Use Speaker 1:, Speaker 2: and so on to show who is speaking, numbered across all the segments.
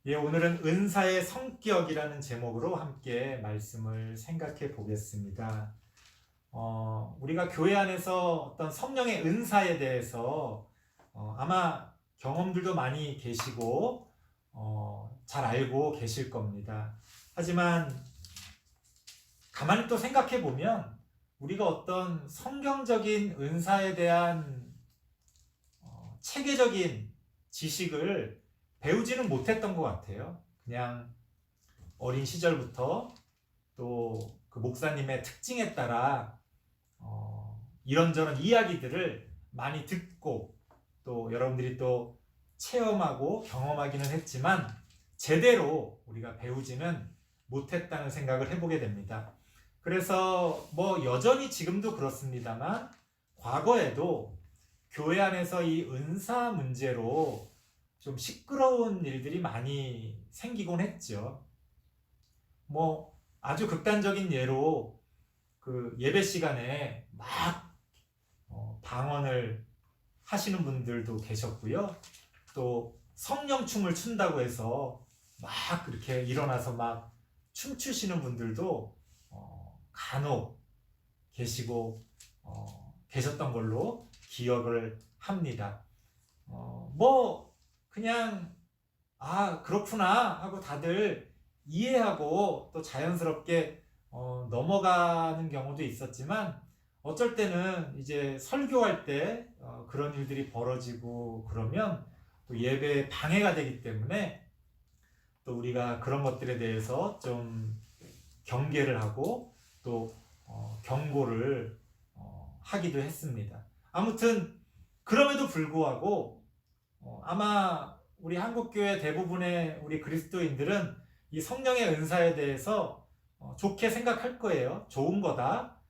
Speaker 1: 예, 오늘은 은사의 성격이라는 제목으로 함께 말씀을 생각해 보겠습니다. 우리가 교회 안에서 어떤 성령의 은사에 대해서 아마 경험들도 많이 계시고 잘 알고 계실 겁니다. 하지만 가만히 또 생각해 보면 우리가 어떤 성경적인 은사에 대한 체계적인 지식을 배우지는 못했던 것 같아요. 그냥 어린 시절부터 또 그 목사님의 특징에 따라 이런저런 이야기들을 많이 듣고 또 여러분들이 또 체험하고 경험하기는 했지만 제대로 우리가 배우지는 못했다는 생각을 해보게 됩니다. 그래서 뭐 여전히 지금도 그렇습니다만 과거에도 교회 안에서 이 은사 문제로 좀 시끄러운 일들이 많이 생기곤 했죠. 뭐 아주 극단적인 예로 그 예배 시간에 막 방언을 하시는 분들도 계셨고요. 또 성령춤을 춘다고 해서 막 그렇게 일어나서 막 춤추시는 분들도 간혹 계시고 계셨던 걸로 기억을 합니다. 뭐 그냥 그렇구나 하고 다들 이해하고 또 자연스럽게 넘어가는 경우도 있었지만 어쩔 때는 이제 설교할 때 그런 일들이 벌어지고 그러면 또 예배에 방해가 되기 때문에 또 우리가 그런 것들에 대해서 좀 경계를 하고 또 경고를 하기도 했습니다. 아무튼 그럼에도 불구하고 아마 우리 한국교회 대부분의 우리 그리스도인들은 이 성령의 은사에 대해서 좋게 생각할 거예요. 좋은 거다.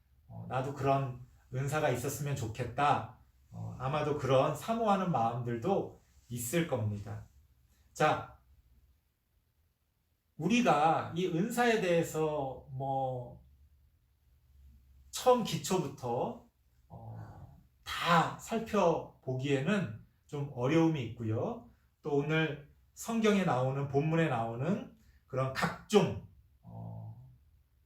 Speaker 1: 나도 그런 은사가 있었으면 좋겠다. 아마도 그런 사모하는 마음들도 있을 겁니다. 자, 우리가 이 은사에 대해서 뭐 처음 기초부터 다 살펴보기에는 좀 어려움이 있고요. 또 오늘 성경에 나오는 본문에 나오는 그런 각종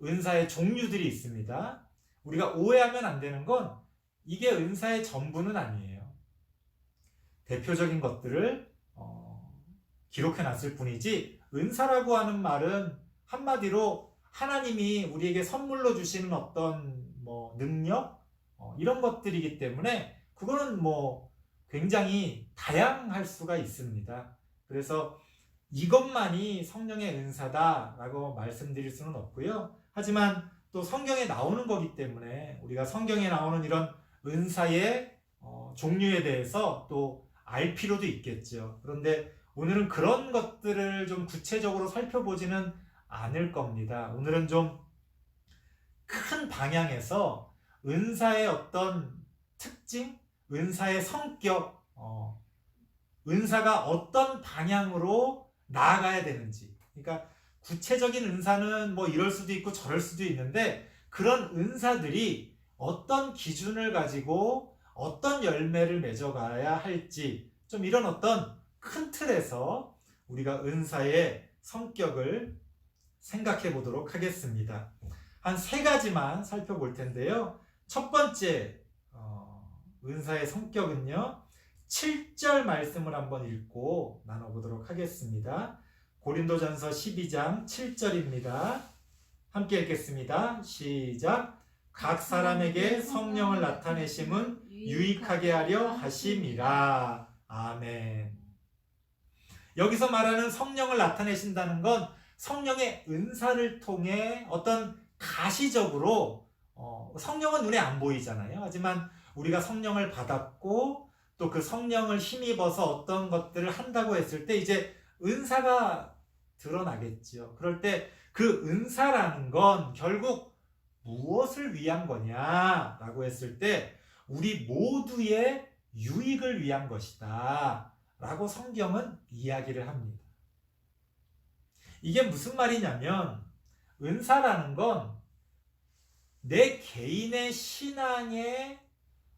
Speaker 1: 은사의 종류들이 있습니다. 우리가 오해하면 안 되는 건 이게 은사의 전부는 아니에요. 대표적인 것들을 기록해 놨을 뿐이지 은사라고 하는 말은 한마디로 하나님이 우리에게 선물로 주시는 어떤 뭐 능력 이런 것들이기 때문에 그거는 뭐 굉장히 다양할 수가 있습니다. 그래서 이것만이 성령의 은사다라고 말씀드릴 수는 없고요. 하지만 또 성경에 나오는 거기 때문에 우리가 성경에 나오는 이런 은사의 종류에 대해서 또 알 필요도 있겠죠. 그런데 오늘은 그런 것들을 좀 구체적으로 살펴보지는 않을 겁니다. 오늘은 좀 큰 방향에서 은사의 어떤 특징, 은사의 성격, 은사가 어떤 방향으로 나아가야 되는지. 그러니까 구체적인 은사는 뭐 이럴 수도 있고 저럴 수도 있는데 그런 은사들이 어떤 기준을 가지고 어떤 열매를 맺어가야 할지 좀 이런 어떤 큰 틀에서 우리가 은사의 성격을 생각해 보도록 하겠습니다. 한 세 가지만 살펴볼 텐데요. 첫 번째 은사의 성격은요. 7절 말씀을 한번 읽고 나눠보도록 하겠습니다. 고린도전서 12장 7절입니다. 함께 읽겠습니다. 시작. 각 사람에게 성령을 나타내심은 유익하게 하려 하심이라. 아멘. 여기서 말하는 성령을 나타내신다는 건 성령의 은사를 통해 어떤 가시적으로 성령은 눈에 안 보이잖아요. 하지만 우리가 성령을 받았고 또 그 성령을 힘입어서 어떤 것들을 한다고 했을 때 이제 은사가 드러나겠죠. 그럴 때 그 은사라는 건 결국 무엇을 위한 거냐라고 했을 때 우리 모두의 유익을 위한 것이다 라고 성경은 이야기를 합니다. 이게 무슨 말이냐면 은사라는 건 내 개인의 신앙의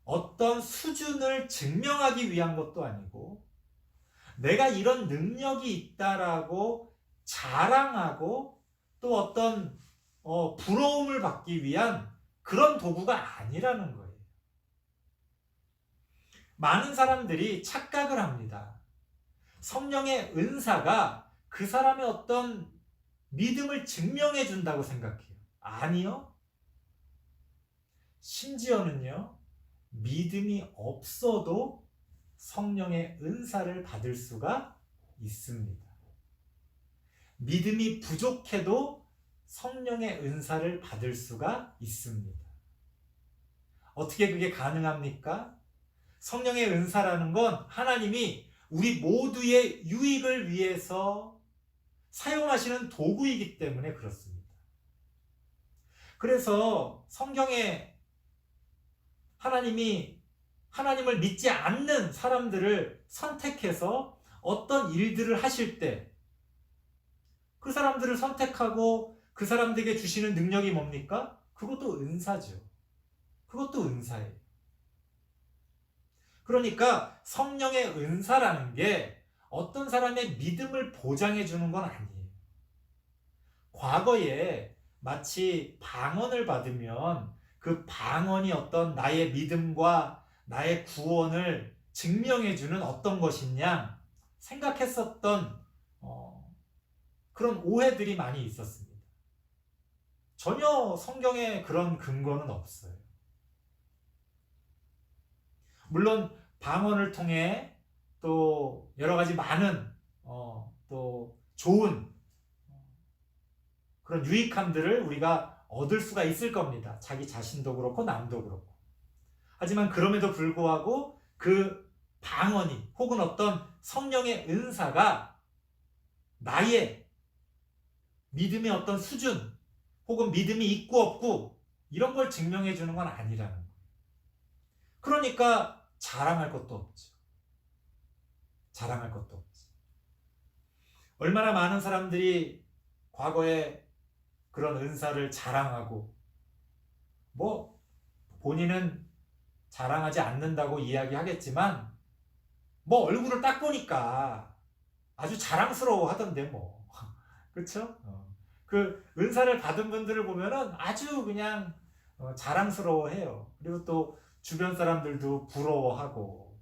Speaker 1: 어떤 수준을 증명하기 위한 것도 아니고 내가 이런 능력이 있다라고 자랑하고 또 어떤 부러움을 받기 위한 그런 도구가 아니라는 거예요. 많은 사람들이 착각을 합니다. 성령의 은사가 그 사람의 어떤 믿음을 증명해 준다고 생각해요. 아니요. 심지어는요, 믿음이 없어도 성령의 은사를 받을 수가 있습니다. 믿음이 부족해도 성령의 은사를 받을 수가 있습니다. 어떻게 그게 가능합니까? 성령의 은사라는 건 하나님이 우리 모두의 유익을 위해서 사용하시는 도구이기 때문에 그렇습니다. 그래서 성경에 하나님이 하나님을 믿지 않는 사람들을 선택해서 어떤 일들을 하실 때 그 사람들을 선택하고 그 사람들에게 주시는 능력이 뭡니까? 그것도 은사죠. 그것도 은사예요. 그러니까 성령의 은사라는 게 어떤 사람의 믿음을 보장해 주는 건 아니에요. 과거에 마치 방언을 받으면 그 방언이 어떤 나의 믿음과 나의 구원을 증명해 주는 어떤 것이냐 생각했었던 그런 오해들이 많이 있었습니다. 전혀 성경에 그런 근거는 없어요. 물론 방언을 통해 또 여러 가지 많은 또 좋은 그런 유익함들을 우리가 얻을 수가 있을 겁니다. 자기 자신도 그렇고 남도 그렇고. 하지만 그럼에도 불구하고 그 방언이 혹은 어떤 성령의 은사가 나의 믿음의 어떤 수준 혹은 믿음이 있고 없고 이런 걸 증명해 주는 건 아니라는 거예요. 그러니까 자랑할 것도 없죠. 자랑할 것도 없죠. 얼마나 많은 사람들이 과거에 그런 은사를 자랑하고 뭐 본인은 자랑하지 않는다고 이야기하겠지만 뭐 얼굴을 딱 보니까 아주 자랑스러워 하던데 뭐 그렇죠? 그 은사를 받은 분들을 보면은 아주 그냥 자랑스러워해요. 그리고 또 주변 사람들도 부러워하고.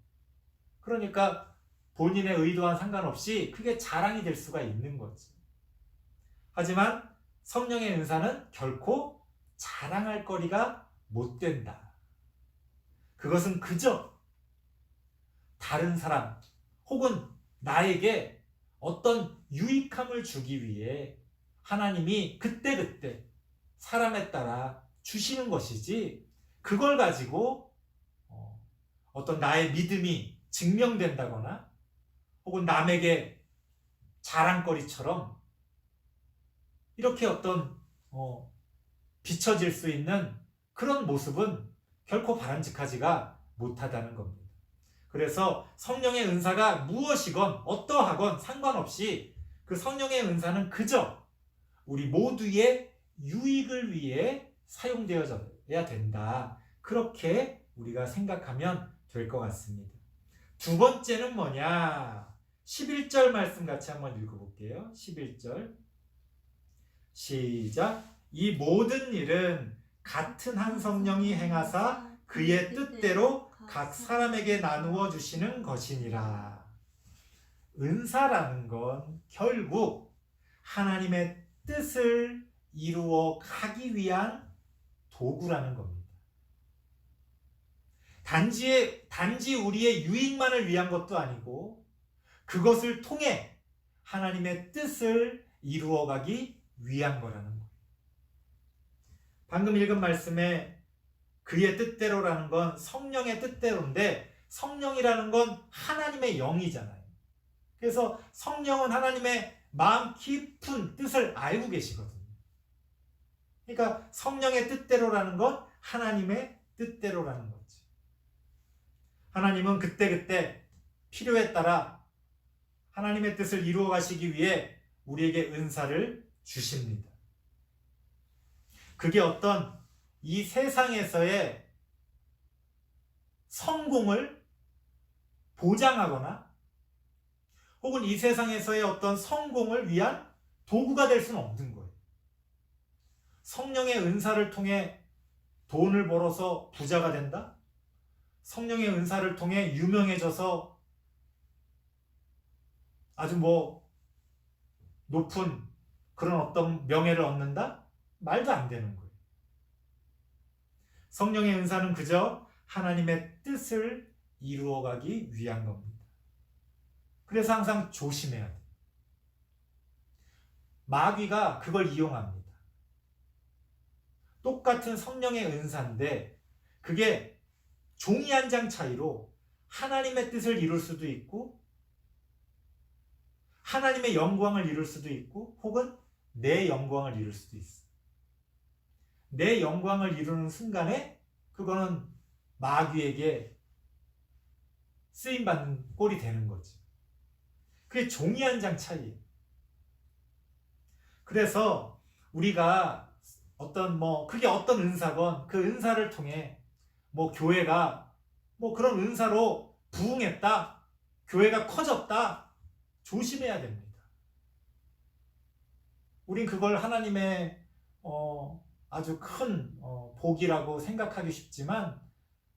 Speaker 1: 그러니까 본인의 의도와 상관없이 그게 자랑이 될 수가 있는 거지. 하지만 성령의 은사는 결코 자랑할 거리가 못 된다. 그것은 그저 다른 사람 혹은 나에게 어떤 유익함을 주기 위해 하나님이 그때그때 사람에 따라 주시는 것이지 그걸 가지고 어떤 나의 믿음이 증명된다거나 혹은 남에게 자랑거리처럼 이렇게 어떤 비춰질 수 있는 그런 모습은 결코 바람직하지가 못하다는 겁니다. 그래서 성령의 은사가 무엇이건 어떠하건 상관없이 그 성령의 은사는 그저 우리 모두의 유익을 위해 사용되어야 된다. 그렇게 우리가 생각하면 될 것 같습니다. 두 번째는 뭐냐? 11절 말씀 같이 한번 읽어볼게요. 11절 시작. 이 모든 일은 같은 한 성령이 행하사 그의 뜻대로 각 사람에게 나누어 주시는 것이니라. 은사라는 건 결국 하나님의 뜻을 이루어 가기 위한 도구라는 겁니다. 단지 우리의 유익만을 위한 것도 아니고 그것을 통해 하나님의 뜻을 이루어 가기 위한 거라는 거예요. 방금 읽은 말씀에 그의 뜻대로라는 건 성령의 뜻대로인데 성령이라는 건 하나님의 영이잖아요. 그래서 성령은 하나님의 마음 깊은 뜻을 알고 계시거든요. 그러니까 성령의 뜻대로라는 건 하나님의 뜻대로라는 거지. 하나님은 그때그때 필요에 따라 하나님의 뜻을 이루어 가시기 위해 우리에게 은사를 주십니다. 그게 어떤 이 세상에서의 성공을 보장하거나 혹은 이 세상에서의 어떤 성공을 위한 도구가 될 수는 없는 거예요. 성령의 은사를 통해 돈을 벌어서 부자가 된다? 성령의 은사를 통해 유명해져서 아주 높은 그런 어떤 명예를 얻는다? 말도 안 되는 거예요. 성령의 은사는 그저 하나님의 뜻을 이루어가기 위한 겁니다. 그래서 항상 조심해야 돼요. 마귀가 그걸 이용합니다. 똑같은 성령의 은사인데 그게 종이 한 장 차이로 하나님의 뜻을 이룰 수도 있고 하나님의 영광을 이룰 수도 있고 혹은 내 영광을 이룰 수도 있어. 내 영광을 이루는 순간에 그거는 마귀에게 쓰임받는 꼴이 되는 거지. 그게 종이 한 장 차이예요. 그래서 우리가 그게 어떤 은사건 그 은사를 통해 교회가 그런 은사로 부흥했다, 교회가 커졌다, 조심해야 됩니다. 우린 그걸 하나님의 아주 큰 복이라고 생각하기 쉽지만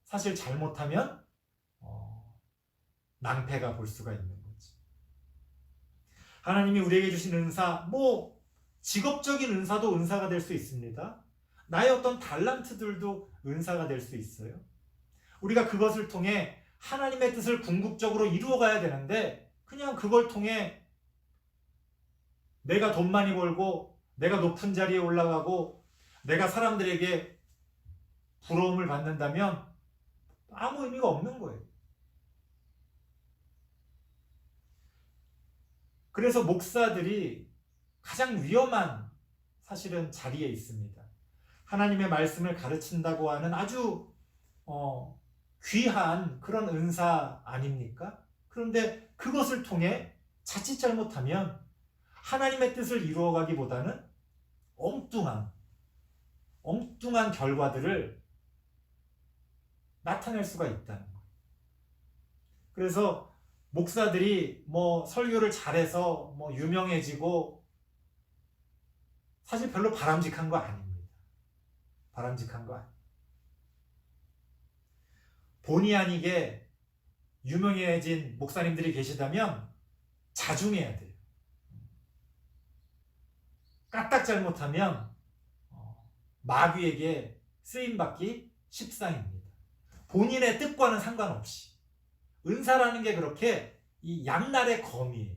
Speaker 1: 사실 잘못하면 낭패가 볼 수가 있는 거지. 하나님이 우리에게 주신 은사, 직업적인 은사도 은사가 될 수 있습니다. 나의 어떤 달란트들도 은사가 될 수 있어요. 우리가 그것을 통해 하나님의 뜻을 궁극적으로 이루어가야 되는데 그냥 그걸 통해 내가 돈 많이 벌고 내가 높은 자리에 올라가고 내가 사람들에게 부러움을 받는다면 아무 의미가 없는 거예요. 그래서 목사들이 가장 위험한 사실은 자리에 있습니다. 하나님의 말씀을 가르친다고 하는 아주 귀한 그런 은사 아닙니까? 그런데 그것을 통해 자칫 잘못하면 하나님의 뜻을 이루어가기보다는 엉뚱한 결과들을 나타낼 수가 있다는 거예요. 그래서 목사들이 설교를 잘해서 유명해지고 사실 별로 바람직한 거 아닙니다. 바람직한 거 아니에요. 본의 아니게 유명해진 목사님들이 계시다면 자중해야 돼요. 까딱 잘못하면 마귀에게 쓰임받기 십상입니다. 본인의 뜻과는 상관없이. 은사라는 게 그렇게 이 양날의 검이에요.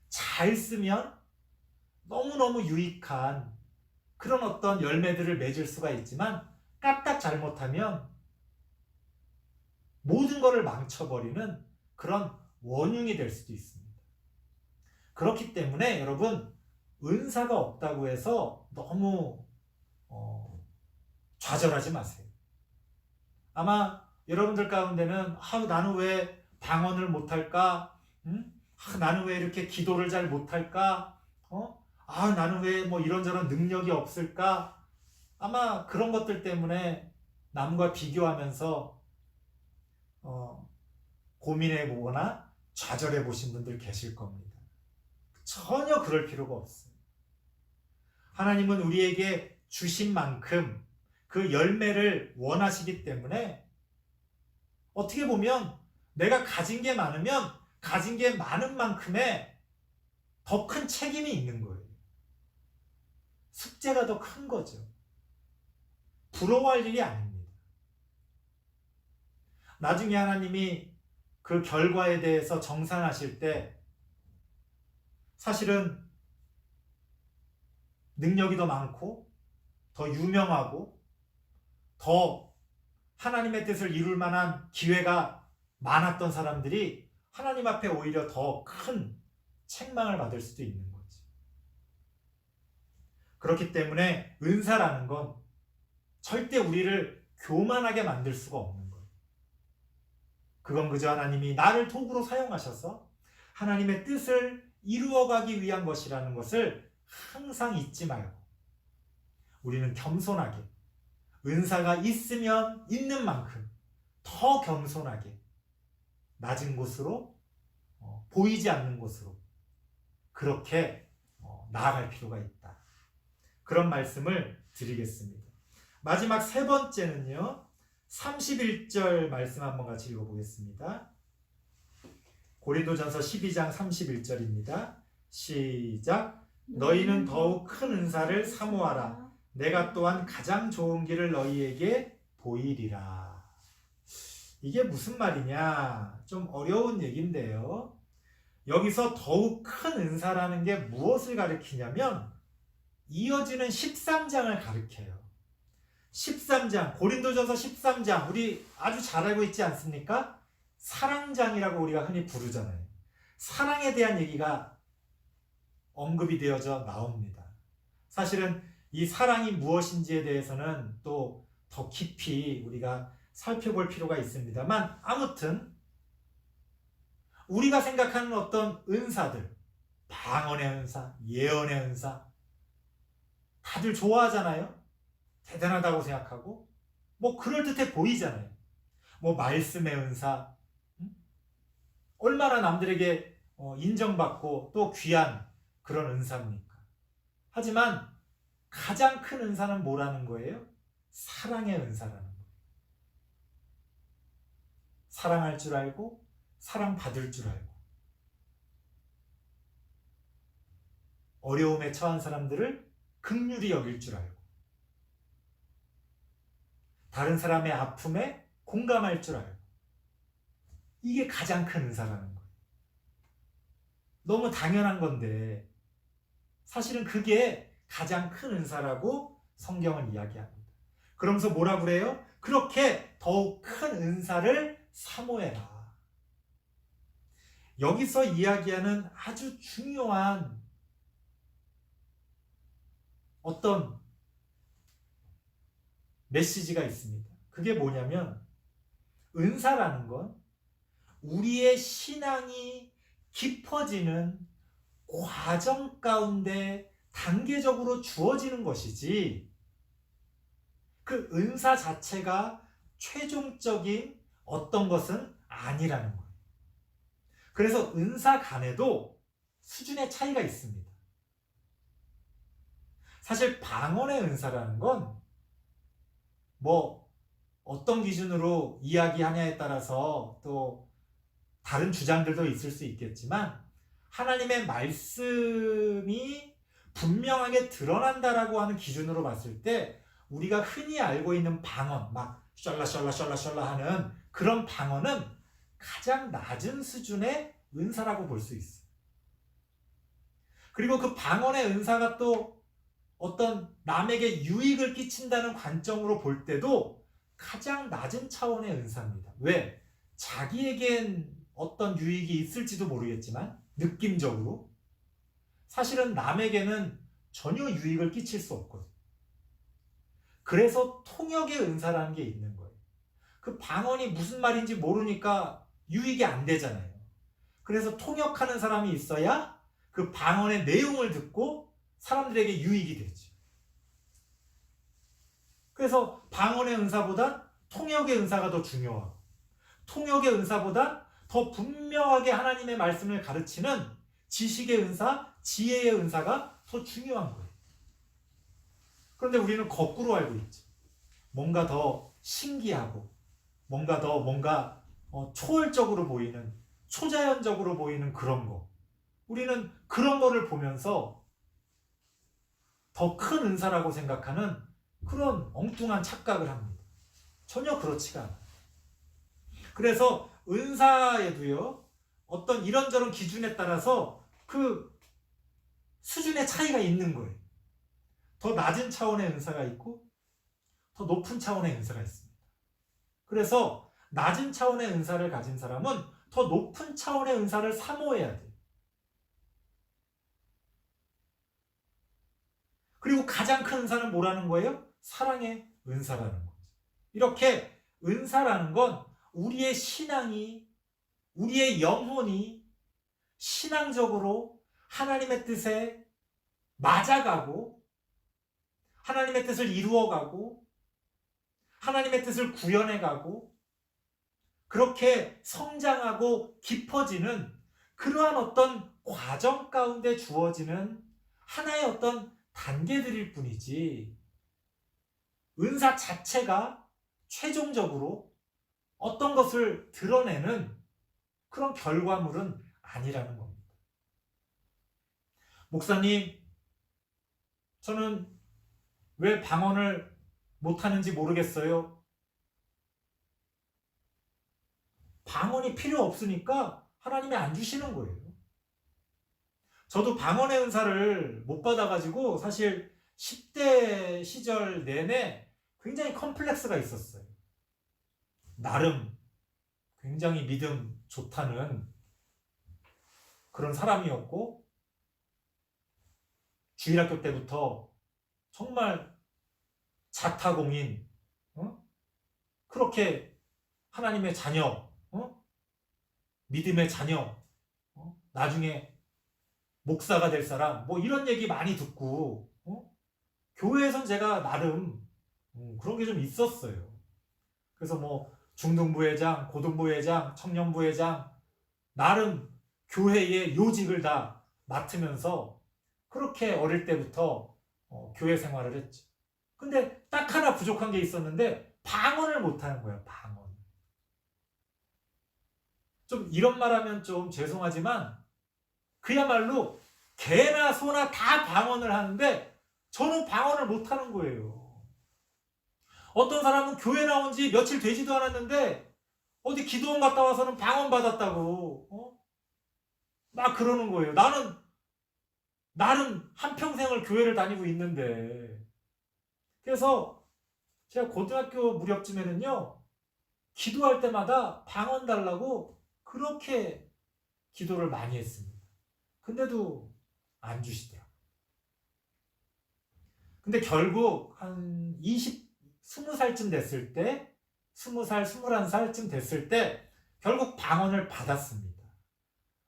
Speaker 1: 잘 쓰면 너무너무 유익한 그런 어떤 열매들을 맺을 수가 있지만 까딱 잘못하면 모든 것을 망쳐버리는 그런 원흉이 될 수도 있습니다. 그렇기 때문에 여러분, 은사가 없다고 해서 너무 좌절하지 마세요. 아마 여러분들 가운데는 나는 왜 방언을 못할까? 나는 왜 이렇게 기도를 잘 못할까? 나는 왜 이런저런 능력이 없을까? 아마 그런 것들 때문에 남과 비교하면서 고민해보거나 좌절해보신 분들 계실 겁니다. 전혀 그럴 필요가 없어요. 하나님은 우리에게 주신 만큼 그 열매를 원하시기 때문에 어떻게 보면 내가 가진 게 많으면 가진 게 많은 만큼의 더 큰 책임이 있는 거예요. 숙제가 더 큰 거죠. 부러워할 일이 아닙니다. 나중에 하나님이 그 결과에 대해서 정산하실 때 사실은 능력이 더 많고 더 유명하고 더 하나님의 뜻을 이룰 만한 기회가 많았던 사람들이 하나님 앞에 오히려 더 큰 책망을 받을 수도 있는 거지. 그렇기 때문에 은사라는 건 절대 우리를 교만하게 만들 수가 없는 거예요. 그건 그저 하나님이 나를 도구로 사용하셔서 하나님의 뜻을 이루어가기 위한 것이라는 것을 항상 잊지 말고 우리는 겸손하게 은사가 있으면 있는 만큼 더 겸손하게 낮은 곳으로 보이지 않는 곳으로 그렇게 나아갈 필요가 있다. 그런 말씀을 드리겠습니다. 마지막 세 번째는요. 31절 말씀 한번 같이 읽어보겠습니다. 고린도전서 12장 31절입니다. 시작. 너희는 더욱 큰 은사를 사모하라. 내가 또한 가장 좋은 길을 너희에게 보이리라. 이게 무슨 말이냐? 좀 어려운 얘기인데요. 여기서 더욱 큰 은사라는 게 무엇을 가리키냐면 이어지는 13장을 가리켜요. 13장, 고린도전서 13장, 우리 아주 잘 알고 있지 않습니까? 사랑장이라고 우리가 흔히 부르잖아요. 사랑에 대한 얘기가 언급이 되어져 나옵니다. 사실은 이 사랑이 무엇인지에 대해서는 또 더 깊이 우리가 살펴볼 필요가 있습니다만, 아무튼 우리가 생각하는 어떤 은사들, 방언의 은사, 예언의 은사, 다들 좋아하잖아요. 대단하다고 생각하고 뭐 그럴듯해 보이잖아요. 뭐 말씀의 은사, 얼마나 남들에게 인정받고 또 귀한 그런 은사입니까? 하지만 가장 큰 은사는 뭐라는 거예요? 사랑의 은사라는 거예요. 사랑할 줄 알고 사랑받을 줄 알고 어려움에 처한 사람들을 긍휼히 여길 줄 알고 다른 사람의 아픔에 공감할 줄 알고, 이게 가장 큰 은사라는 거예요. 너무 당연한 건데 사실은 그게 가장 큰 은사라고 성경은 이야기합니다. 그러면서 뭐라 그래요? 그렇게 더욱 큰 은사를 사모해라. 여기서 이야기하는 아주 중요한 어떤 메시지가 있습니다. 그게 뭐냐면 은사라는 건 우리의 신앙이 깊어지는 과정 가운데 단계적으로 주어지는 것이지 그 은사 자체가 최종적인 어떤 것은 아니라는 거예요. 그래서 은사 간에도 수준의 차이가 있습니다. 사실 방언의 은사라는 건 뭐 어떤 기준으로 이야기하냐에 따라서 또 다른 주장들도 있을 수 있겠지만 하나님의 말씀이 분명하게 드러난다라고 하는 기준으로 봤을 때 우리가 흔히 알고 있는 방언, 막 셜라셜라셜라셜라 하는 그런 방언은 가장 낮은 수준의 은사라고 볼 수 있어요. 그리고 그 방언의 은사가 또 어떤 남에게 유익을 끼친다는 관점으로 볼 때도 가장 낮은 차원의 은사입니다. 왜? 자기에겐 어떤 유익이 있을지도 모르겠지만 느낌적으로 사실은 남에게는 전혀 유익을 끼칠 수 없거든요. 그래서 통역의 은사라는 게 있는 거예요. 그 방언이 무슨 말인지 모르니까 유익이 안 되잖아요. 그래서 통역하는 사람이 있어야 그 방언의 내용을 듣고 사람들에게 유익이 되죠. 그래서 방언의 은사보다 통역의 은사가 더 중요하고 통역의 은사보다 더 분명하게 하나님의 말씀을 가르치는 지식의 은사, 지혜의 은사가 더 중요한 거예요. 그런데 우리는 거꾸로 알고 있죠. 뭔가 더 신기하고 뭔가 초월적으로 보이는, 초자연적으로 보이는 그런 거. 우리는 그런 거를 보면서 더 큰 은사라고 생각하는 그런 엉뚱한 착각을 합니다. 전혀 그렇지가 않아요. 그래서 은사에도요, 어떤 이런저런 기준에 따라서 그 수준의 차이가 있는 거예요. 더 낮은 차원의 은사가 있고 더 높은 차원의 은사가 있습니다. 그래서 낮은 차원의 은사를 가진 사람은 더 높은 차원의 은사를 사모해야 돼요. 그리고 가장 큰 은사는 뭐라는 거예요? 사랑의 은사라는 거죠. 이렇게 은사라는 건 우리의 신앙이, 우리의 영혼이 신앙적으로 하나님의 뜻에 맞아가고 하나님의 뜻을 이루어가고 하나님의 뜻을 구현해가고 그렇게 성장하고 깊어지는 그러한 어떤 과정 가운데 주어지는 하나의 어떤 단계들일 뿐이지 은사 자체가 최종적으로 어떤 것을 드러내는 그런 결과물은 아니라는 겁니다. 목사님, 저는 왜 방언을 못하는지 모르겠어요. 방언이 필요 없으니까 하나님이 안 주시는 거예요. 저도 방언의 은사를 못 받아가지고 사실 10대 시절 내내 굉장히 컴플렉스가 있었어요. 나름 굉장히 믿음 좋다는 그런 사람이었고 주일학교 때부터 정말 자타공인 그렇게 하나님의 자녀, 믿음의 자녀, 나중에 목사가 될 사람 뭐 이런 얘기 많이 듣고 교회에선 제가 나름 그런 게 좀 있었어요. 그래서 뭐 중등부회장, 고등부회장, 청년부회장 나름 교회의 요직을 다 맡으면서 그렇게 어릴 때부터 교회 생활을 했죠. 근데 딱 하나 부족한 게 있었는데 방언을 못하는 거예요. 방언. 좀 이런 말하면 좀 죄송하지만 그야말로 개나 소나 다 방언을 하는데 저는 방언을 못하는 거예요. 어떤 사람은 교회 나온 지 며칠 되지도 않았는데 어디 기도원 갔다 와서는 방언 받았다고 막 그러는 거예요. 나는 나름 한평생을 교회를 다니고 있는데. 그래서 제가 고등학교 무렵쯤에는요 기도할 때마다 방언 달라고 그렇게 기도를 많이 했습니다. 근데도 안 주시대요. 근데 결국 한 20살쯤 됐을 때 20살, 21살쯤 됐을 때 결국 방언을 받았습니다.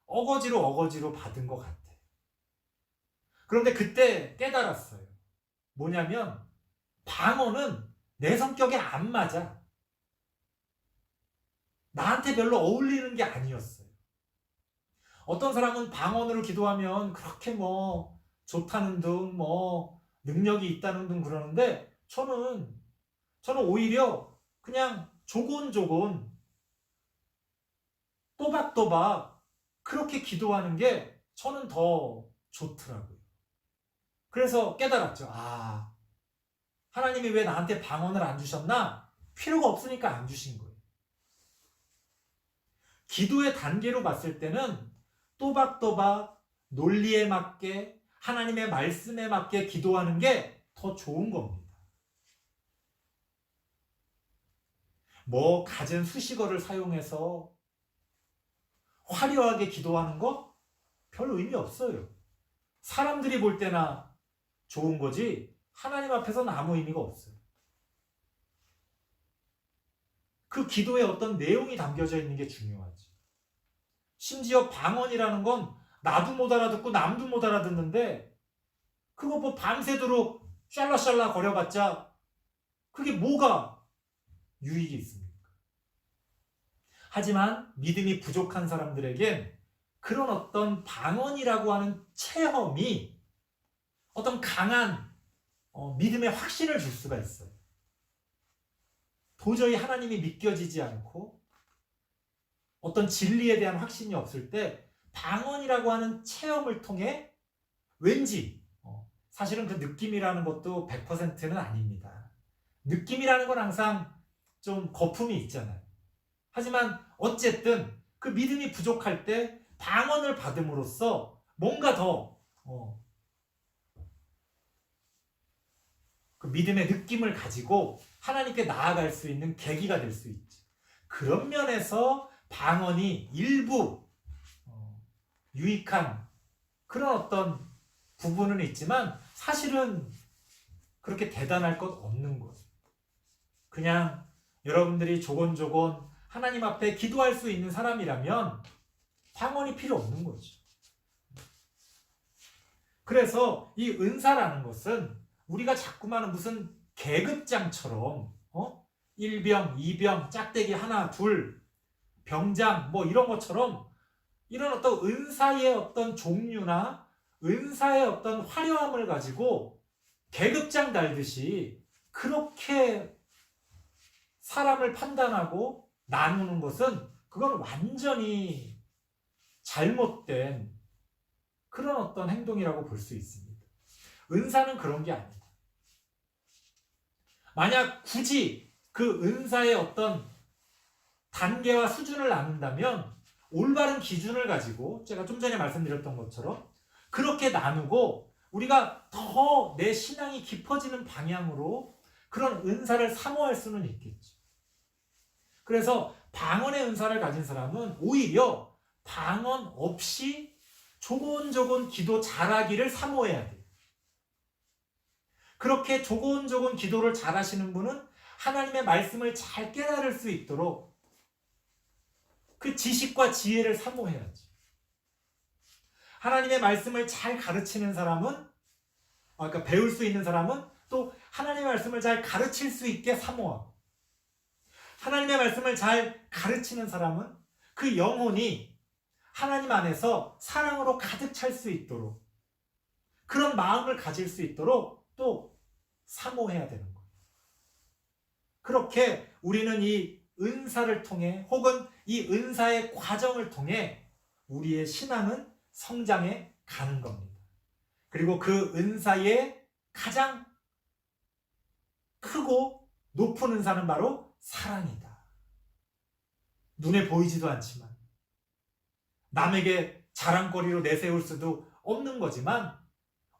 Speaker 1: 어거지로 받은 것 같아요. 그런데 그때 깨달았어요. 뭐냐면 방언은 내 성격에 안 맞아. 나한테 별로 어울리는 게 아니었어요. 어떤 사람은 방언으로 기도하면 그렇게 뭐 좋다는 둥, 뭐 능력이 있다는 둥 그러는데 저는 오히려 그냥 조곤조곤 또박또박 그렇게 기도하는 게 저는 더 좋더라고요. 그래서 깨달았죠. 아, 하나님이 왜 나한테 방언을 안 주셨나? 필요가 없으니까 안 주신 거예요. 기도의 단계로 봤을 때는 또박또박 논리에 맞게 하나님의 말씀에 맞게 기도하는 게 더 좋은 겁니다. 뭐 갖은 수식어를 사용해서 화려하게 기도하는 거 별 의미 없어요. 사람들이 볼 때나 좋은 거지 하나님 앞에서는 아무 의미가 없어요. 그 기도에 어떤 내용이 담겨져 있는 게 중요하지. 심지어 방언이라는 건 나도 못 알아듣고 남도 못 알아듣는데 그거 뭐 밤새도록 샬라샬라 거려봤자 그게 뭐가 유익이 있습니까? 하지만 믿음이 부족한 사람들에겐 그런 어떤 방언이라고 하는 체험이 어떤 강한 믿음의 확신을 줄 수가 있어요. 도저히 하나님이 믿겨지지 않고 어떤 진리에 대한 확신이 없을 때 방언이라고 하는 체험을 통해 왠지 사실은 그 느낌이라는 것도 100%는 아닙니다. 느낌이라는 건 항상 좀 거품이 있잖아요. 하지만 어쨌든 그 믿음이 부족할 때 방언을 받음으로써 뭔가 더 그 믿음의 느낌을 가지고 하나님께 나아갈 수 있는 계기가 될 수 있죠. 그런 면에서 방언이 일부 유익한 그런 어떤 부분은 있지만 사실은 그렇게 대단할 것 없는 거예요. 그냥 여러분들이 조곤조곤 하나님 앞에 기도할 수 있는 사람이라면 방언이 필요 없는 거죠. 그래서 이 은사라는 것은 우리가 자꾸만 무슨 계급장처럼 1병, 2병, 짝대기 하나, 둘, 병장 뭐 이런 것처럼 이런 어떤 은사의 어떤 종류나 은사의 어떤 화려함을 가지고 계급장 달듯이 그렇게 사람을 판단하고 나누는 것은 그건 완전히 잘못된 그런 어떤 행동이라고 볼 수 있습니다. 은사는 그런 게 아니다. 만약 굳이 그 은사의 어떤 단계와 수준을 나눈다면 올바른 기준을 가지고 제가 좀 전에 말씀드렸던 것처럼 그렇게 나누고 우리가 더 내 신앙이 깊어지는 방향으로 그런 은사를 사모할 수는 있겠죠. 그래서 방언의 은사를 가진 사람은 오히려 방언 없이 조곤조곤 기도 잘하기를 사모해야 돼요. 그렇게 조곤조곤 기도를 잘하시는 분은 하나님의 말씀을 잘 깨달을 수 있도록 그 지식과 지혜를 사모해야지. 하나님의 말씀을 잘 가르치는 사람은, 그러니까 배울 수 있는 사람은 또 하나님의 말씀을 잘 가르칠 수 있게 사모하고, 하나님의 말씀을 잘 가르치는 사람은 그 영혼이 하나님 안에서 사랑으로 가득 찰 수 있도록 그런 마음을 가질 수 있도록 또 사모해야 되는 거예요. 그렇게 우리는 이 은사를 통해 혹은 이 은사의 과정을 통해 우리의 신앙은 성장해 가는 겁니다. 그리고 그 은사의 가장 크고 높은 은사는 바로 사랑이다. 눈에 보이지도 않지만 남에게 자랑거리로 내세울 수도 없는 거지만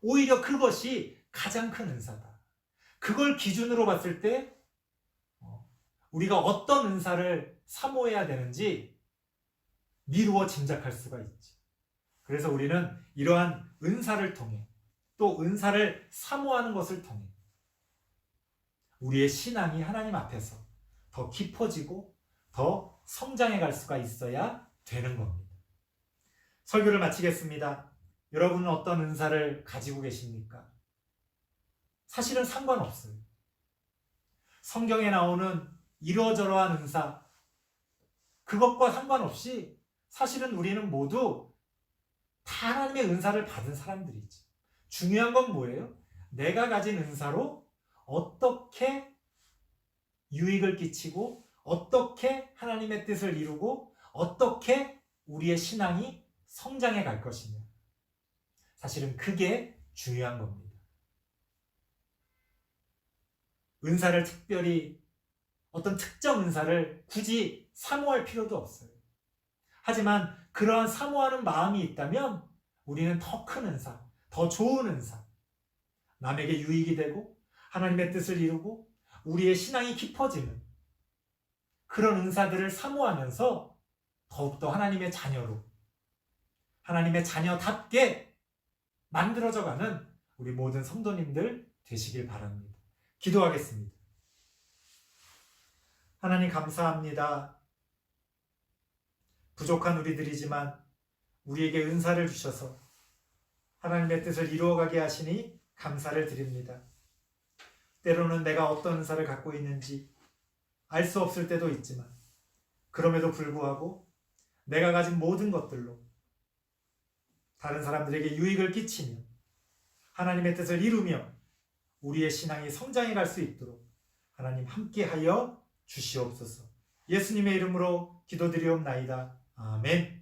Speaker 1: 오히려 그것이 가장 큰 은사다. 그걸 기준으로 봤을 때 우리가 어떤 은사를 사모해야 되는지 미루어 짐작할 수가 있지. 그래서 우리는 이러한 은사를 통해 또 은사를 사모하는 것을 통해 우리의 신앙이 하나님 앞에서 더 깊어지고 더 성장해 갈 수가 있어야 되는 겁니다. 설교를 마치겠습니다. 여러분은 어떤 은사를 가지고 계십니까? 사실은 상관없어요. 성경에 나오는 이러저러한 은사, 그것과 상관없이 사실은 우리는 모두 다 하나님의 은사를 받은 사람들이지. 중요한 건 뭐예요? 내가 가진 은사로 어떻게 유익을 끼치고 어떻게 하나님의 뜻을 이루고 어떻게 우리의 신앙이 성장해 갈 것이냐. 사실은 그게 중요한 겁니다. 은사를 특별히 어떤 특정 은사를 굳이 사모할 필요도 없어요. 하지만 그러한 사모하는 마음이 있다면 우리는 더 큰 은사, 더 좋은 은사, 남에게 유익이 되고 하나님의 뜻을 이루고 우리의 신앙이 깊어지는 그런 은사들을 사모하면서 더욱더 하나님의 자녀로 하나님의 자녀답게 만들어져가는 우리 모든 성도님들 되시길 바랍니다. 기도하겠습니다. 하나님 감사합니다. 부족한 우리들이지만 우리에게 은사를 주셔서 하나님의 뜻을 이루어가게 하시니 감사를 드립니다. 때로는 내가 어떤 은사를 갖고 있는지 알 수 없을 때도 있지만 그럼에도 불구하고 내가 가진 모든 것들로 다른 사람들에게 유익을 끼치며 하나님의 뜻을 이루며 우리의 신앙이 성장해 갈 수 있도록 하나님 함께하여 주시옵소서. 예수님의 이름으로 기도드리옵나이다. 아멘.